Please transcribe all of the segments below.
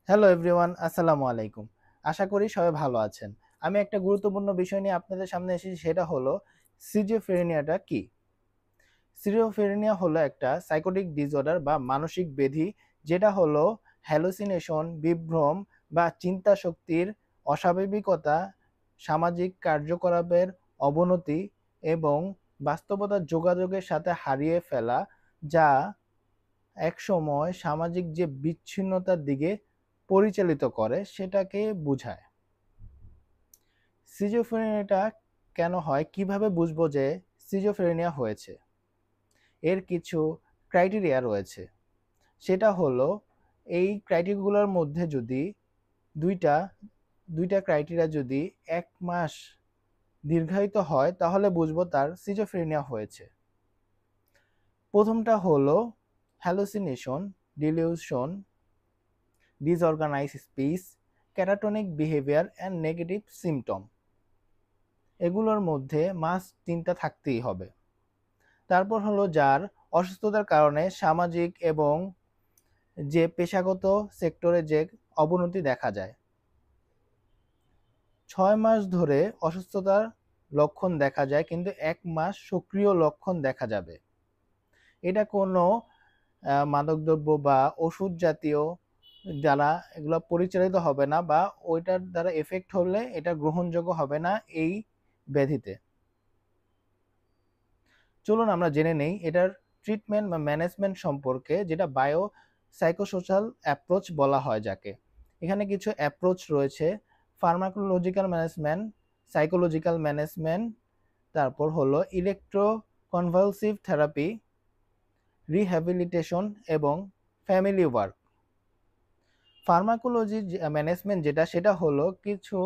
Hello everyone, আসসালামু আলাইকুম। আশা করি সবাই ভালো আছেন। আমি একটা গুরুত্বপূর্ণ বিষয় নিয়ে আপনাদের সামনে এসেছি, সেটা হলো সিজোফ্রেনিয়াটা কি? সিজোফ্রেনিয়া হলো একটা সাইকোটিক ডিসঅর্ডার বা মানসিক ব্যাধি, যেটা হলো হ্যালুসিনেশন, বিভ্রম বা চিন্তা শক্তির অস্বাভাবিকতা, সামাজিক কার্যকলাপের অবনতি এবং বাস্তবতার যোগাযোগের সাথে হারিয়ে ফেলা, যা একসময় সামাজিক যে বিচ্ছিন্নতার দিকে পরিচালিত করে সেটাকে বোঝায়। সিজোফ্রেনিয়াটা কেন হয়, কিভাবে বুঝবো যে সিজোফ্রেনিয়া হয়েছে? এর কিছু ক্রাইটেরিয়া রয়েছে। সেটা হলো, এই ক্রাইটেরিয়াগুলোর মধ্যে যদি দুইটা দুইটা ক্রাইটেরিয়া যদি 1 মাস দীর্ঘায়িত হয় তাহলে বুঝবো তার সিজোফ্রেনিয়া হয়েছে। প্রথমটা হলো hallucination, dilution, disorganized speech, catatonic behavior and negative symptom। এগুলোর মধ্যে মাস্ট তিনটা থাকতেই হবে। তারপর হলো যার অসুস্থতার কারণে সামাজিক এবং যে পেশাগত সেক্টরে যে অবনতি দেখা যায়। 6 মাস ধরে অসুস্থতার লক্ষণ দেখা যায়, কিন্তু 1 মাস সক্রিয় লক্ষণ দেখা যাবে। এটা কোনো মাদকদ্রব্য বা ওষুধ জাতীয় দ্বারা এগুলো পরিচালিত হবে না, বা ওইটার দ্বারা এফেক্ট হলে এটা গ্রহণযোগ্য হবে না এই ব্যাধিতে। চলুন আমরা জেনে নেই এটার ট্রিটমেন্ট বা ম্যানেজমেন্ট সম্পর্কে, যেটা বায়ো সাইকোসোশ্যাল অ্যাপ্রোচ বলা হয় যাকে। এখানে কিছু অ্যাপ্রোচ রয়েছে: ফার্মাকোলজিক্যাল ম্যানেজমেন্ট, সাইকোলজিক্যাল ম্যানেজমেন্ট, তারপর হলো ইলেকট্রো কনভালসিভ থেরাপি, রিহ্যাবিলিটেশন এবং ফ্যামিলি ওয়ার্ক। ফার্মাকোলজি ম্যানেজমেন্ট যেটা, সেটা হলো কিছু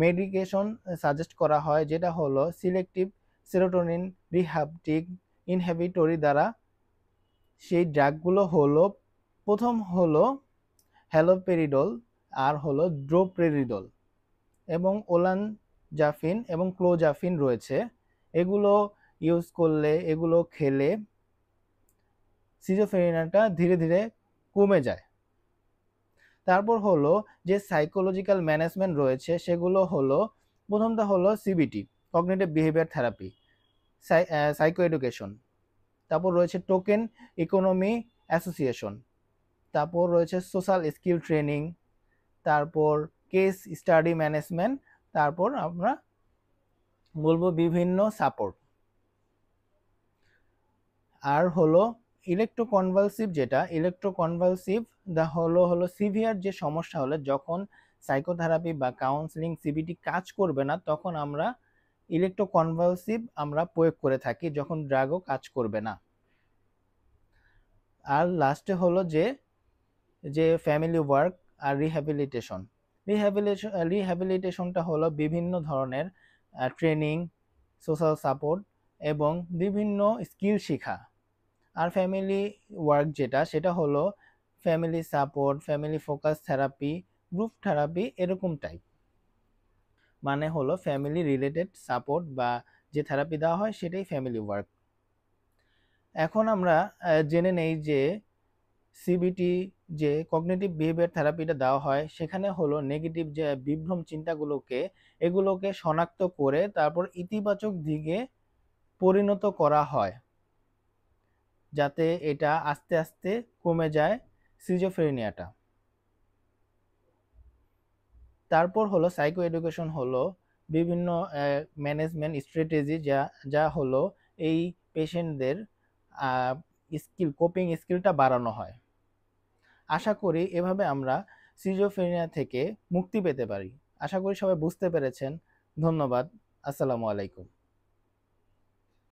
মেডিকেশন সাজেস্ট করা হয়, যেটা হলো সিলেক্টিভ সেরোটোনিন রিহাবটিক ইনহিবিটরি দ্বারা। সেই ড্রাগগুলো হলো, প্রথম হলো হ্যালোপেরিডল, আর হলো ড্রোপেরিডল, এবং ওলানজাফিন এবং ক্লোজাফিন রয়েছে। এগুলো ইউজ করলে, এগুলো খেলে সিজোফ্রেনিয়াটা ধীরে ধীরে কমে যায়। তারপর হলো যে সাইকোলজিক্যাল ম্যানেজমেন্ট রয়েছে, সেগুলো হলো, প্রথমটা হলো CBT, cognitive behaviour therapy, psycho education. তারপর রয়েছে টোকেন ইকোনমি অ্যাসোসিয়েশন। তারপর রয়েছে সোশ্যাল স্কিল ট্রেনিং। তারপর কেস স্টাডি ম্যানেজমেন্ট। তারপর আমরা বলবো বিভিন্ন সাপোর্ট। আর হলো ইলেকট্রোকনভালসিভ, যেটা ইলেকট্রোকনভালসিভ হলো সিভিয়ার যে সমস্যা হলে, যখন সাইকোথেরাপি বা কাউন্সিলিং সিবিটি কাজ করবে না, তখন আমরা ইলেকট্রোকনভালসিভ আমরা প্রয়োগ করে থাকি, যখন ড্রাগও কাজ করবে না। আর লাস্টে হলো যে যে ফ্যামিলি ওয়ার্ক আর রিহ্যাবিলিটেশন। রিহ্যাবিলিটেশনটা হলো বিভিন্ন ধরনের ট্রেনিং, সোশ্যাল সাপোর্ট এবং বিভিন্ন স্কিল শেখা। আর ফ্যামিলি ওয়ার্ক যেটা, সেটা হলো family support, family focus therapy, group therapy, এরকম টাইপ। মানে হলো ফ্যামিলি রিলেটেড সাপোর্ট বা যে থেরাপি দেওয়া হয় সেটাই ফ্যামিলি ওয়ার্ক। এখন আমরা জেনে নেই যে সিবিটি যে কগনিটিভ বিহেভিয়ার থেরাপিটা দেওয়া হয়, সেখানে হলো নেগেটিভ যে বিভ্রম চিন্তাগুলোকে, এগুলোকে শনাক্ত করে তারপর ইতিবাচক দিকে পরিণত করা হয়, যাতে এটা আস্তে আস্তে কমে যায় সিজোফ্রেনিয়াটা। তারপর হলো সাইকো এডুকেশন, হলো বিভিন্ন ম্যানেজমেন্ট স্ট্র্যাটেজি, যা যা হলো এই পেশেন্টদের স্কিল, কোপিং স্কিলটা বাড়ানো হয়। আশা করি এভাবে আমরা সিজোফ্রেনিয়া থেকে মুক্তি পেতে পারি। আশা করি সবাই বুঝতে পেরেছেন। ধন্যবাদ। আসসালামু আলাইকুম।